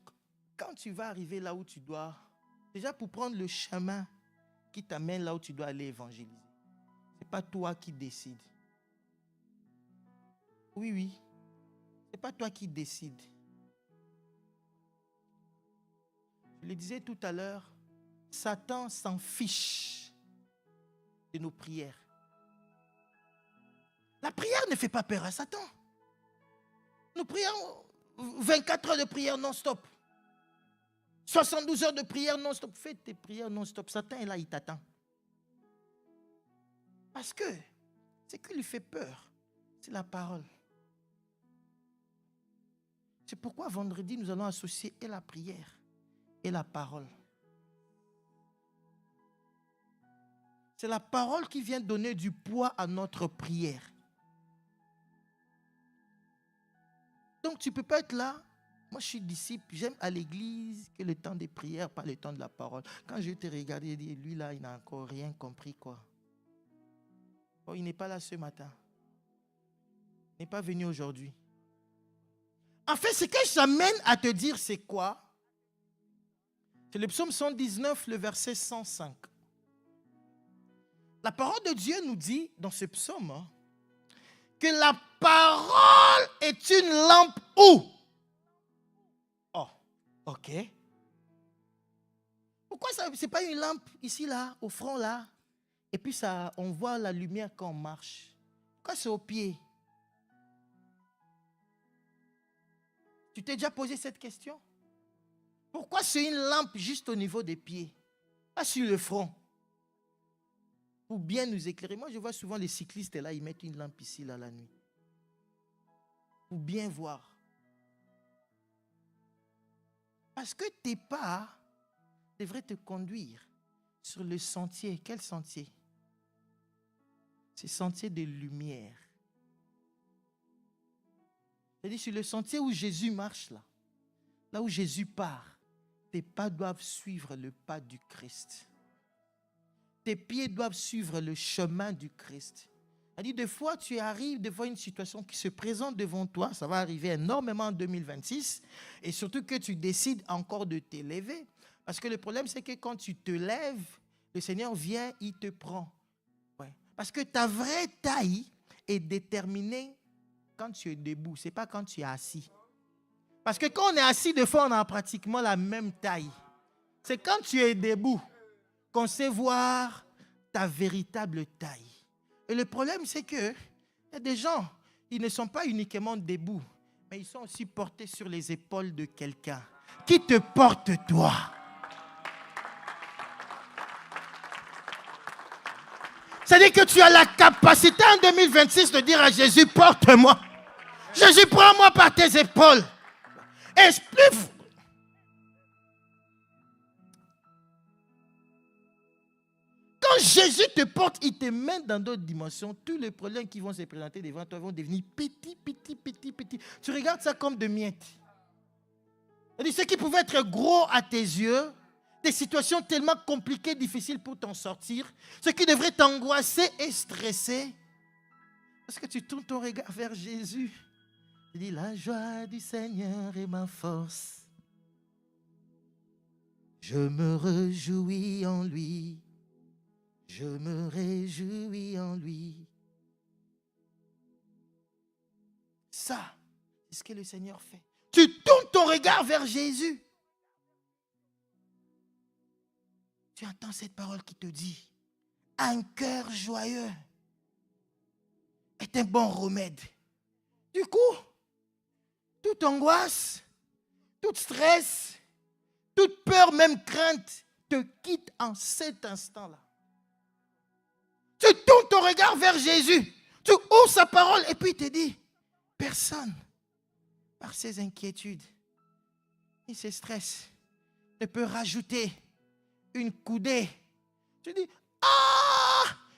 quand tu vas arriver là où tu dois, déjà pour prendre le chemin qui t'amène là où tu dois aller évangéliser, ce n'est pas toi qui décides. Oui, ce n'est pas toi qui décides. Je le disais tout à l'heure, Satan s'en fiche de nos prières. La prière ne fait pas peur à Satan. Nous prions 24 heures de prière non-stop. 72 heures de prière non-stop. Fais tes prières non-stop. Satan est là, il t'attend. Parce que ce qui lui fait peur, c'est la parole. C'est pourquoi vendredi, nous allons associer et la prière et la parole. C'est la parole qui vient donner du poids à notre prière. Donc tu ne peux pas être là. Moi, je suis disciple, j'aime à l'église que le temps des prières, pas le temps de la parole. Quand je t'ai regardé, j'ai dit, lui là, il n'a encore rien compris, quoi. Oh, il n'est pas là ce matin. Il n'est pas venu aujourd'hui. En fait, ce que j'amène à te dire, c'est quoi? C'est le psaume 119, le verset 105. La parole de Dieu nous dit dans ce psaume que la parole est une lampe où? Oh, ok. Pourquoi ça, c'est pas une lampe ici, là, au front, là? Et puis ça, on voit la lumière quand on marche. Pourquoi c'est au pied? Tu t'es déjà posé cette question? Pourquoi c'est une lampe juste au niveau des pieds? Pas sur le front. Pour bien nous éclairer. Moi, je vois souvent les cyclistes là, ils mettent une lampe ici, là, la nuit. Pour bien voir. Parce que tes pas devraient te conduire sur le sentier. Quel sentier? C'est sentier de lumière. C'est-à-dire sur le sentier où Jésus marche là. Là où Jésus part. Tes pas doivent suivre le pas du Christ. Tes pieds doivent suivre le chemin du Christ. C'est-à-dire, des fois, tu arrives devant une situation qui se présente devant toi. Ça va arriver énormément en 2026. Et surtout que tu décides encore de t'élever. Parce que le problème, c'est que quand tu te lèves, le Seigneur vient, il te prend. Ouais. Parce que ta vraie taille est déterminée quand tu es debout. Ce n'est pas quand tu es assis. Parce que quand on est assis, des fois, on a pratiquement la même taille. C'est quand tu es debout qu'on sait voir ta véritable taille. Et le problème, c'est que il y a des gens, ils ne sont pas uniquement debout, mais ils sont aussi portés sur les épaules de quelqu'un qui te porte toi. C'est-à-dire que tu as la capacité en 2026 de dire à Jésus, porte-moi. Jésus, prends-moi par tes épaules. Explique. Quand Jésus te porte, il te met dans d'autres dimensions. Tous les problèmes qui vont se présenter devant toi vont devenir petits. Tu regardes ça comme de miettes. C'est-à-dire, ce qui pouvait être gros à tes yeux des situations tellement compliquées, difficiles pour t'en sortir, ce qui devrait t'angoisser et stresser. Parce que tu tournes ton regard vers Jésus. Tu dis, la joie du Seigneur est ma force. Je me réjouis en lui. Je me réjouis en lui. Ça, c'est ce que le Seigneur fait. Tu tournes ton regard vers Jésus. Tu entends cette parole qui te dit, un cœur joyeux est un bon remède. Du coup, toute angoisse, toute stress, toute peur, même crainte, te quitte en cet instant-là. Tu tournes ton regard vers Jésus. Tu ouvres sa parole et puis il te dit, personne, par ses inquiétudes et ses stress, ne peut rajouter une coudée. Tu dis,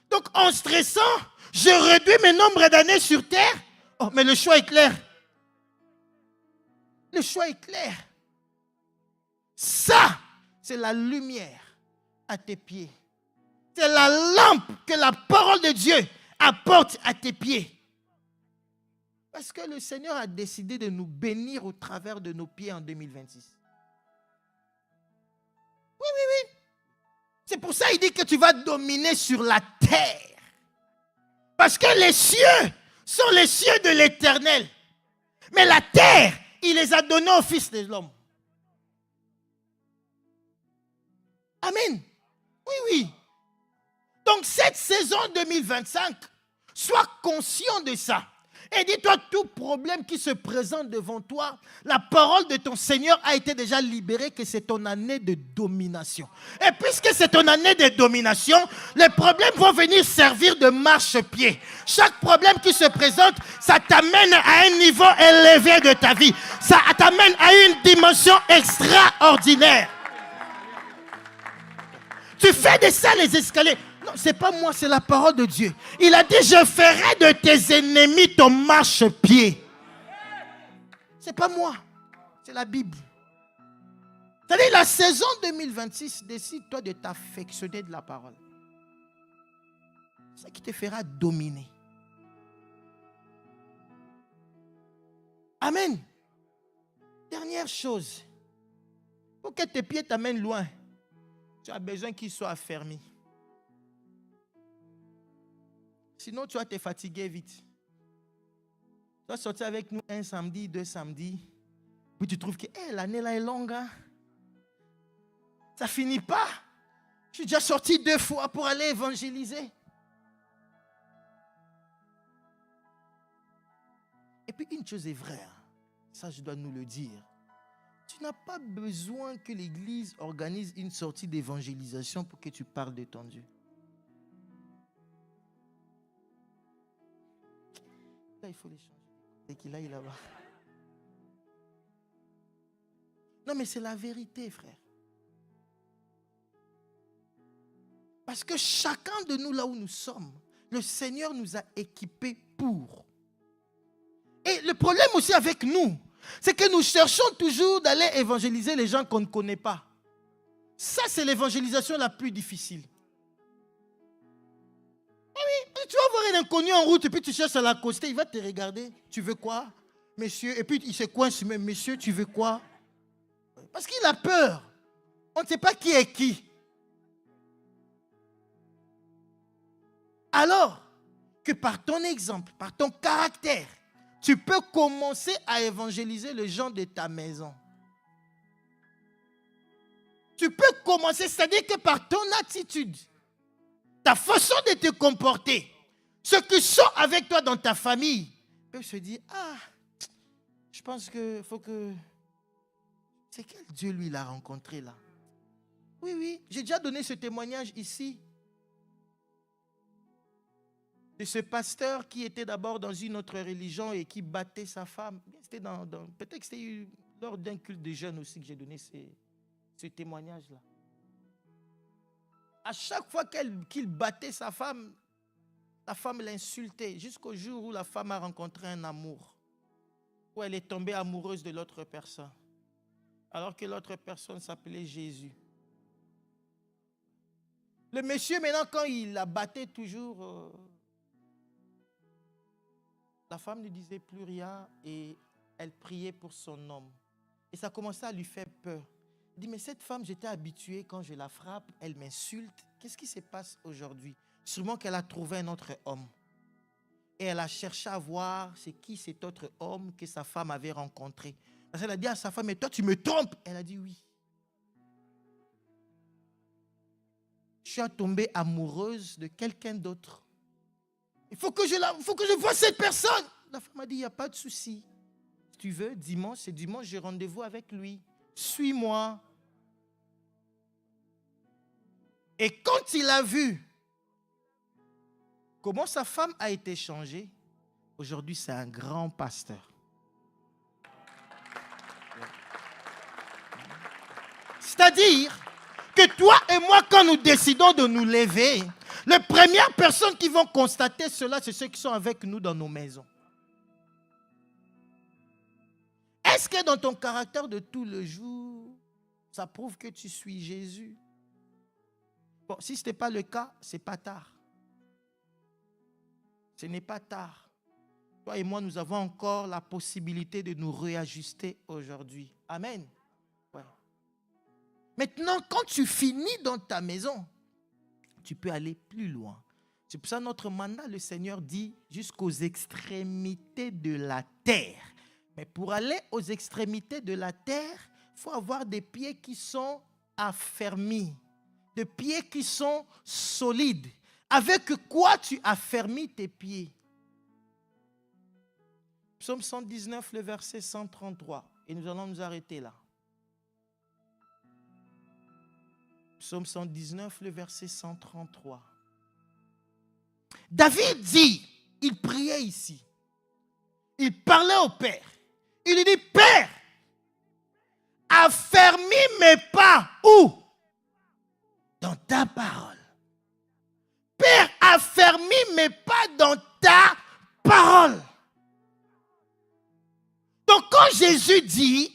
donc en stressant, je réduis mes nombres d'années sur terre. Oh, mais le choix est clair. Le choix est clair. Ça, c'est la lumière à tes pieds. C'est la lampe que la parole de Dieu apporte à tes pieds. Parce que le Seigneur a décidé de nous bénir au travers de nos pieds en 2026. Oui. C'est pour ça qu'il dit que tu vas dominer sur la terre. Parce que les cieux sont les cieux de l'Éternel. Mais la terre, il les a donnés au Fils de l'homme. Amen. Oui. Donc cette saison 2025, sois conscient de ça. Et dis-toi, tout problème qui se présente devant toi, la parole de ton Seigneur a été déjà libérée, que c'est ton année de domination. Et puisque c'est ton année de domination, les problèmes vont venir servir de marchepied. Chaque problème qui se présente, ça t'amène à un niveau élevé de ta vie. Ça t'amène à une dimension extraordinaire. Tu fais de ça les escaliers. Non, ce n'est pas moi, c'est la parole de Dieu. Il a dit, je ferai de tes ennemis ton marchepied. Ce n'est pas moi, c'est la Bible. C'est-à-dire, la saison 2026, décide-toi de t'affectionner de la parole. C'est ça qui te fera dominer. Amen. Dernière chose, pour que tes pieds t'amènent loin, tu as besoin qu'ils soient affermis. Sinon, tu vas te fatiguer vite. Tu vas sortir avec nous un samedi, 2 samedis. Puis tu trouves que l'année là est longue. Hein? Ça ne finit pas. Je suis déjà sorti 2 fois pour aller évangéliser. Et puis une chose est vraie. Ça, je dois nous le dire. Tu n'as pas besoin que l'Église organise une sortie d'évangélisation pour que tu parles de ton Dieu. Là, il faut les changer. C'est qu'il aille là-bas. Non, mais c'est la vérité, frère. Parce que chacun de nous, là où nous sommes, le Seigneur nous a équipés pour. Et le problème aussi avec nous, c'est que nous cherchons toujours d'aller évangéliser les gens qu'on ne connaît pas. Ça, c'est l'évangélisation la plus difficile. Oui, tu vas voir un inconnu en route et puis tu cherches à l'accoster, il va te regarder. Tu veux quoi, monsieur? Et puis il se coince, mais monsieur, tu veux quoi? Parce qu'il a peur. On ne sait pas qui est qui. Alors que par ton exemple, par ton caractère, tu peux commencer à évangéliser les gens de ta maison. Tu peux commencer, c'est-à-dire que par ton attitude, ta façon de te comporter, ceux qui sont avec toi dans ta famille peuvent se dire, je pense qu'il faut que... C'est quel Dieu lui l'a rencontré là? Oui, j'ai déjà donné ce témoignage ici. De ce pasteur qui était d'abord dans une autre religion et qui battait sa femme. C'était peut-être que c'était lors d'un culte de jeunes aussi que j'ai donné ce témoignage-là. À chaque fois qu'il battait sa femme, la femme l'insultait jusqu'au jour où la femme a rencontré un amour, où elle est tombée amoureuse de l'autre personne, alors que l'autre personne s'appelait Jésus. Le monsieur, maintenant, quand il la battait toujours, la femme ne disait plus rien et elle priait pour son homme. Et ça commençait à lui faire peur. Il dit, mais cette femme, j'étais habitué, quand je la frappe, elle m'insulte. Qu'est-ce qui se passe aujourd'hui? Sûrement qu'elle a trouvé un autre homme. Et elle a cherché à voir c'est qui cet autre homme que sa femme avait rencontré. Parce qu'elle a dit à sa femme, mais toi tu me trompes. Elle a dit oui. Je suis tombée amoureuse de quelqu'un d'autre. Il faut que je voie cette personne. La femme a dit, il n'y a pas de souci. Si tu veux, dimanche, c'est dimanche, j'ai rendez-vous avec lui. Suis-moi. Et quand il a vu comment sa femme a été changée, aujourd'hui c'est un grand pasteur. C'est-à-dire que toi et moi, quand nous décidons de nous lever, les premières personnes qui vont constater cela, c'est ceux qui sont avec nous dans nos maisons. Est-ce que dans ton caractère de tout le jour, ça prouve que tu suis Jésus? Bon, si ce n'est pas le cas, ce n'est pas tard. Ce n'est pas tard. Toi et moi, nous avons encore la possibilité de nous réajuster aujourd'hui. Amen. Ouais. Maintenant, quand tu finis dans ta maison, tu peux aller plus loin. C'est pour ça que notre mandat, le Seigneur dit jusqu'aux extrémités de la terre. Mais pour aller aux extrémités de la terre, il faut avoir des pieds qui sont affermis, des pieds qui sont solides. Avec quoi tu affermis tes pieds? Psaume 119, le verset 133. Et nous allons nous arrêter là. Psaume 119, le verset 133. David dit, il priait ici. Il parlait au Père. Il lui dit, Père, affermis mes pas. Où? Dans ta parole. Père, affermis mes pas dans ta parole. Donc quand Jésus dit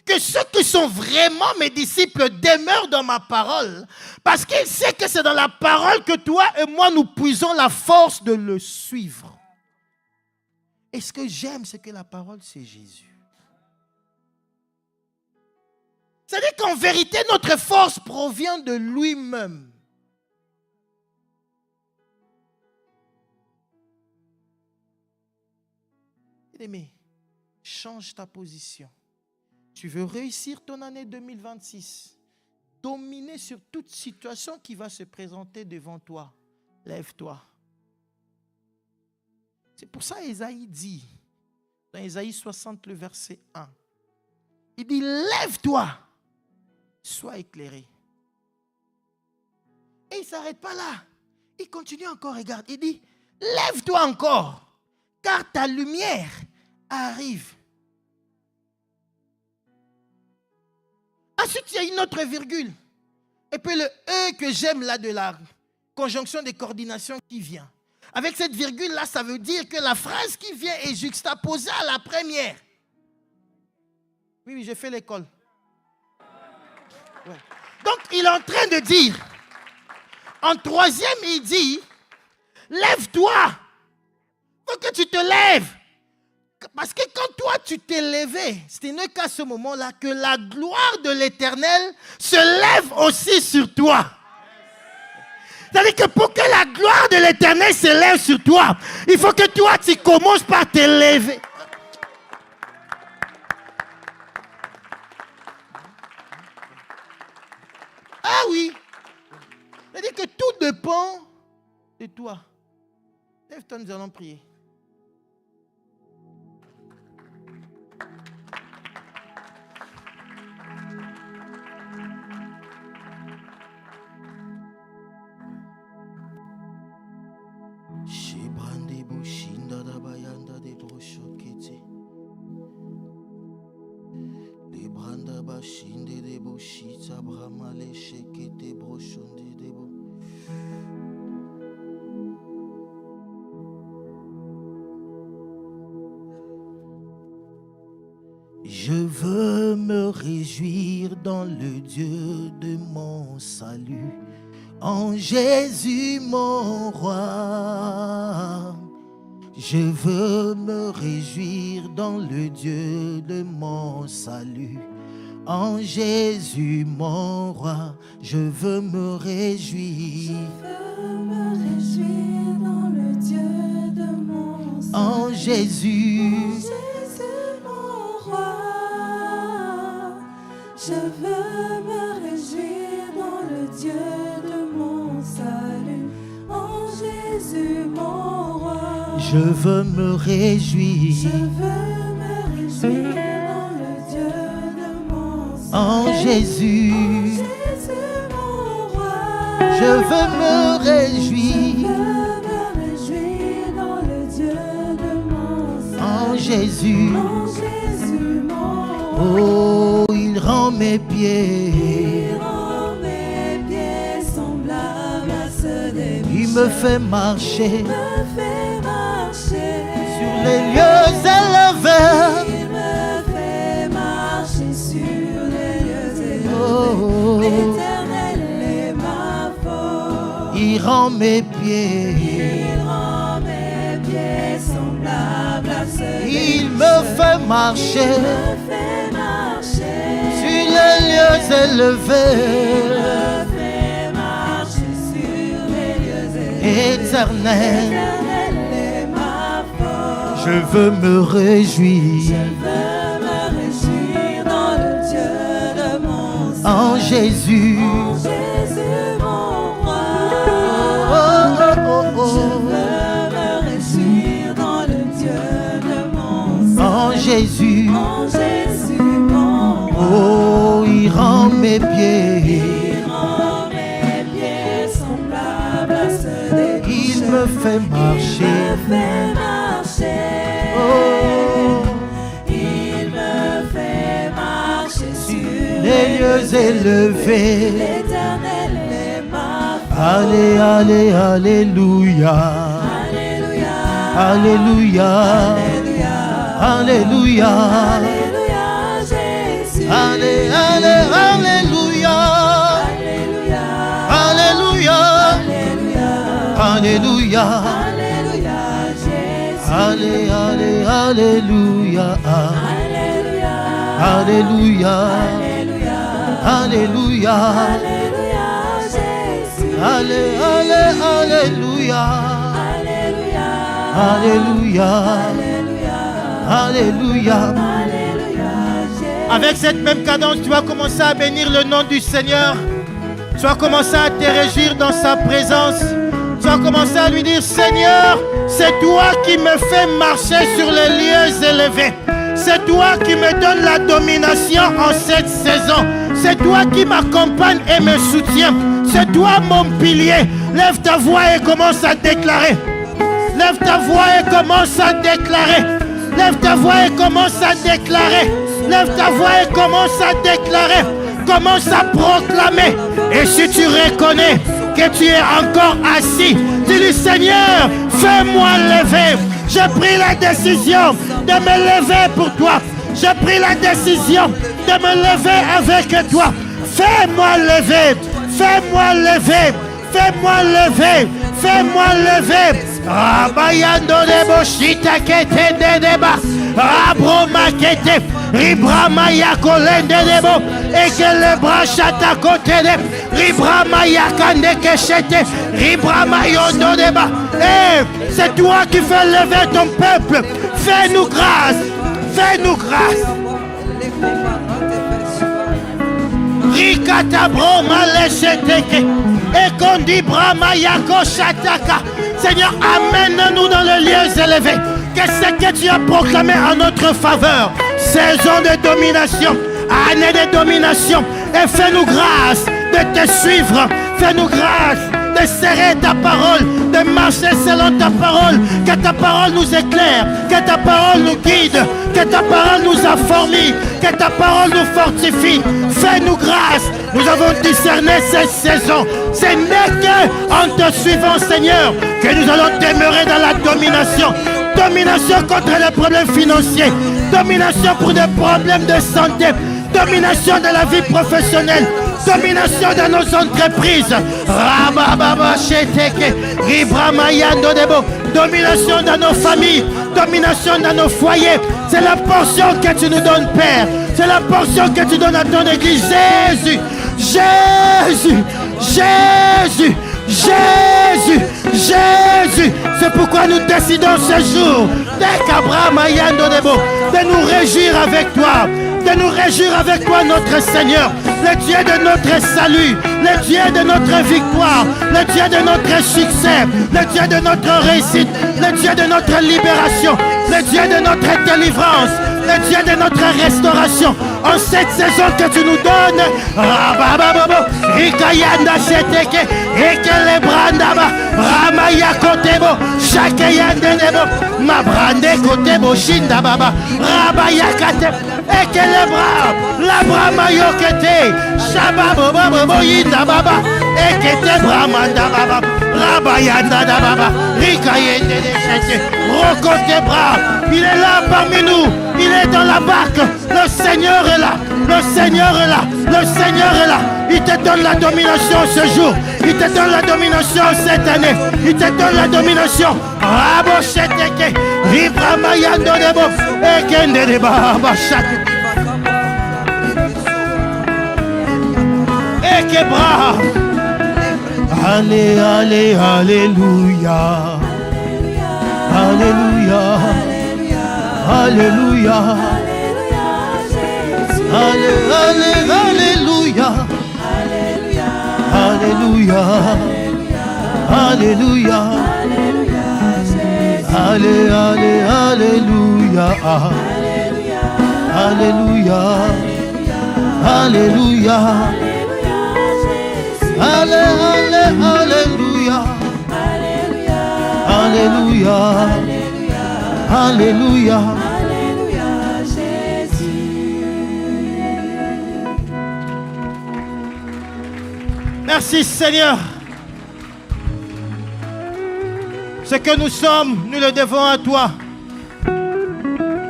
que ceux qui sont vraiment mes disciples demeurent dans ma parole, parce qu'il sait que c'est dans la parole que toi et moi nous puisons la force de le suivre. Et ce que j'aime, c'est que la parole, c'est Jésus. C'est-à-dire qu'en vérité, notre force provient de lui-même. Bien-aimé, change ta position. Tu veux réussir ton année 2026, dominer sur toute situation qui va se présenter devant toi. Lève-toi. C'est pour ça qu'Ésaïe dit, dans Ésaïe 60, le verset 1, il dit, lève-toi, sois éclairé. Et il ne s'arrête pas là. Il continue encore, regarde. Il dit, lève-toi encore, car ta lumière arrive. Ensuite, il y a une autre virgule. Et puis le E que j'aime là de la conjonction de coordination qui vient. Avec cette virgule-là, ça veut dire que la phrase qui vient est juxtaposée à la première. Oui, j'ai fait l'école. Ouais. Donc, il est en train de dire, en troisième, il dit, lève-toi. Il faut que tu te lèves. Parce que quand toi, tu t'es levé, ce n'est qu'à ce moment-là que la gloire de l'Éternel se lève aussi sur toi. C'est-à-dire que pour que la gloire de l'Éternel se lève sur toi, il faut que toi, tu commences par te lever. Ah oui. C'est-à-dire que tout dépend de toi. Lève-toi, nous allons prier. Je veux me réjouir dans le Dieu de mon salut. En Jésus mon roi, je veux me réjouir dans le Dieu de mon salut. En Jésus mon roi, je veux me réjouir. Je veux me réjouir dans le Dieu de mon salut. En Jésus, Mon roi, je veux me réjouir dans le Dieu de mon salut. En Jésus mon roi, je veux me réjouir. je veux me réjouir dans le Dieu de mon salut. En Jésus, Jésus mon roi, je veux me je réjouir. veux me réjouir dans le Dieu de mon salut. En Jésus, En Jésus mon roi, oh, il rend mes pieds. il rend mes pieds semblables à ceux des Il me fait marcher me fait marcher sur les lieux élevés. il me fait marcher sur les lieux élevés. Oh, L'Éternel est ma force, il rend mes pieds. il rend mes pieds semblables à ceux des Il me fait marcher me fait marcher sur les lieux élevés. me fait marcher sur les lieux élevés. Éternel, L'Éternel est ma force, je veux me réjouir. je veux me réjouir dans le Dieu de mon salut. En Jésus, En Jésus mon roi, oh, oh, je oh, veux me réjouir dans le Dieu de mon salut. en Jésus, En Jésus mon roi, oh, il rend mes pieds. il rend mes pieds semblables à ceux des Il me fait il marcher. me fait marcher. Oh, Il me fait marcher sur les lieux élevés. L'Éternel est ma force. Allez, allez, alléluia. Alléluia. Alléluia. Alléluia. Alléluia. Alléluia, Jésus. Allez, allez, alléluia. Alléluia. Alléluia. Alléluia. Alléluia. Alléluia, Jésus. Allez, allez, alléluia. Alléluia. Alléluia. Alléluia. Alléluia. Alléluia, Jésus. Allez, allez, alléluia. Alléluia. Alléluia. Alléluia. Alléluia, Jésus. Avec cette même cadence, tu vas commencer à bénir le nom du Seigneur. Tu vas commencer à te réjouir dans sa présence. Tu vas commencer à lui dire, Seigneur, c'est toi qui me fais marcher sur les lieux élevés. C'est toi qui me donne la domination en cette saison. C'est toi qui m'accompagne et me soutient. C'est toi mon pilier. Lève ta voix et commence à déclarer. Lève ta voix et commence à déclarer. Lève ta voix et commence à déclarer. Lève ta voix et commence à déclarer. Commence à proclamer. Et si tu reconnais que tu es encore assis, dis-lui, Seigneur, fais-moi lever. J'ai pris la décision de me lever pour toi. J'ai pris la décision de me lever avec toi. Fais-moi lever. Fais-moi lever. Fais-moi lever. Fais-moi lever. Rabayando debo shita kete de deba. Rabroma kete. Ribrama yakolende debo. Et que le bras chata côté de. Ribrama yakande keshete. Ribrama yondo deba. Eh, c'est toi qui fais lever ton peuple. Fais-nous grâce. Fais-nous grâce. Rikata broma lesheteke. Et qu'on dit brama yako shataka. Seigneur, amène-nous dans les lieux élevés. Qu'est-ce que tu as proclamé en notre faveur? Saison de domination, année de domination. Et fais-nous grâce de te suivre. Fais-nous grâce de serrer ta parole, de marcher selon ta parole. Que ta parole nous éclaire, que ta parole nous guide, que ta parole nous affermit, que ta parole nous fortifie. Fais-nous grâce. Nous avons discerné cette saison. Ce n'est qu'en te suivant, Seigneur, que nous allons demeurer dans la domination. Domination contre les problèmes financiers. Domination pour des problèmes de santé. Domination de la vie professionnelle. domination dans nos entreprises. Rabababa Sheteke, Ribramayando Debo, domination dans nos familles, domination dans nos foyers. C'est la portion que tu nous donnes, Père. C'est la portion que tu donnes à ton église. Jésus, Jésus, Jésus, Jésus, Jésus. C'est pourquoi nous décidons ce jour de nous réjouir avec toi. De nous réjouir avec toi, notre Seigneur, le Dieu de notre salut, le Dieu de notre victoire, le Dieu de notre succès, le Dieu de notre réussite, le Dieu de notre libération, le Dieu de notre délivrance, le Dieu de notre restauration. En cette saison que tu nous donnes, Rikayanda Sheteke, Ekele Brandaba, Ramaya Kotebo, Shakeyandebo, Mabrande Kotebo, Shindababa, Rabaya Kate, Ekele Bra, Labra Mayokete, Shababobo, Yindababa, Ekete Bramanda Baba, Rabayanda Baba, Rikayende Shete, Rokote Bra, il est là parmi nous, il est dans la barque, le Seigneur est là, le Seigneur est là, le Seigneur est là. Il te donne la domination ce jour, il te donne la domination cette année, il te donne la domination. Rabo Sheteke, Ribramayando Debo, Ekende de Baba Shate. Ekebra. Allez, allez, alléluia. Alléluia. Alléluia. Alléluia. Alléluia. Alléluia. Allez, allez, alléluia. Alléluia. Alléluia. Allez, allez, alléluia. Alléluia. Alléluia. Merci Seigneur. Ce que nous sommes, nous le devons à toi.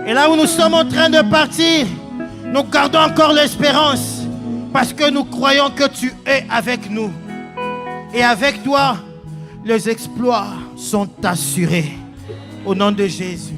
Et là où nous sommes en train de partir, nous gardons encore l'espérance parce que nous croyons que tu es avec nous. Et avec toi, les exploits sont assurés. Au nom de Jésus.